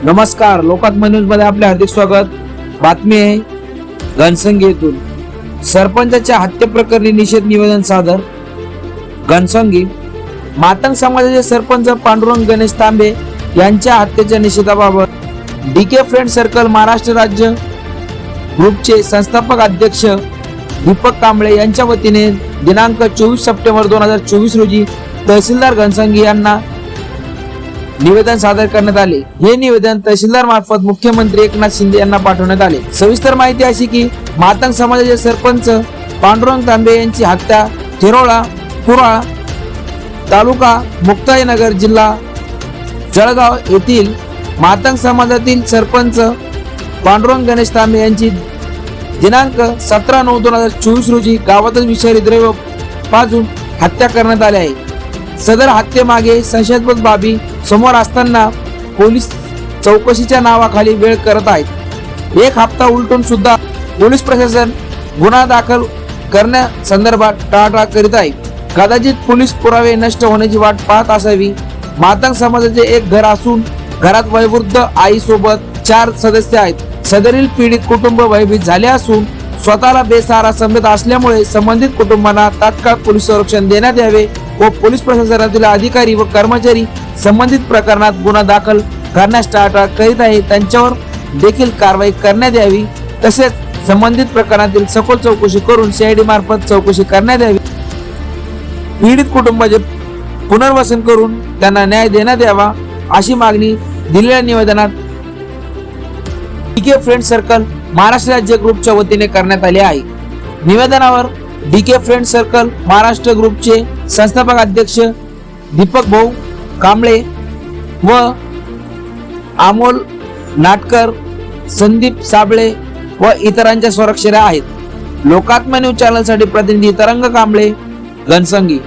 नमस्कार, लोकात्मा न्यूज मध्ये आपले हार्दिक स्वागत। बातमी आहे घनसंगी येथून सरपंचाच्या हत्येप्रकरणी निषेध निवेदन सादर। घनसंगी मातंग समाजाचे सरपंच पांडुरंग गणेश तांबे यांच्या हत्येच्या निषेधाबाबत डीके फ्रेंड सर्कल महाराष्ट्र राज्य ग्रुपचे संस्थापक अध्यक्ष दीपक कांबळे यांच्या वतीने दिनांक 24 सप्टेंबर 2024 रोजी तहसीलदार घनसंगी यांना निवेदन सादर करण्यात आले। हे निवेदन तहसीलदार मार्फत मुख्यमंत्री एकनाथ शिंदे यांना पाठवण्यात आले। सविस्तर माहिती अशी की मातंग समाजाचे सरपंच पांडुरंग तांबे यांची हत्या तिरोळा कुराळ तालुका मुक्ताईनगर जिल्हा जळगाव येथील मातंग समाजातील सरपंच पांडुरंग गणेश तांबे यांची दिनांक 17/9/2024 रोजी गावातील विषारी द्रव्य पाजून हत्या करण्यात आली आहे। सदर हत्येमागे संशयास्पद बाबी समोर असताना पोलीस चौकशीच्या नावाखाली वेळ करत आहेत। एक हप्ता उलटून सुद्धा पोलीस प्रशासन गुन्हा दाखल करण्यासंदर्भात टाळाटाळ करीत आहे। कदाचित पोलीस पुरावे नष्ट होण्याची वाट पाहत असावी। मातंग समाजाचे एक घर असून घरात वयोवृद्ध आई सोबत 4 सदस्य आहेत। सदरील पीडित कुटुंब भयभीत झाले असून स्वतःला बेसहारा समजत असल्यामुळे संबंधित कुटुंबांना तात्काळ पोलीस संरक्षण देण्यात यावे व पोलीस प्रशासनातील अधिकारी व कर्मचारी संबंधित प्रकरणात गुन्हा दाखल करण्यास टाळाटाळ करीत आहे त्यांच्यावर देखील कारवाई करण्यात यावी। तसेच संबंधित प्रकरणातील सखोल चौकशी करून सीआयडी मार्फत चौकशी करण्यात यावी। पीडित कुटुंबाचे पुनर्वसन करून त्यांना न्याय देण्यात यावा अशी मागणी दिलेल्या निवेदनात डीके फ्रेंड सर्कल महाराष्ट्र राज्य ग्रुपच्या वतीने करण्यात आले आहे। निवेदनावर डीके फ्रेंड सर्कल महाराष्ट्र ग्रुपचे संस्थापक अध्यक्ष दीपक भाऊ कांबळे व अमोल नाटकर, संदीप साबळे व इतरांच्या स्वाक्षऱ्या आहेत। लोकात्मा न्यूज चॅनल साठी प्रतिनिधी तरंग कांबळे, घनसंगी।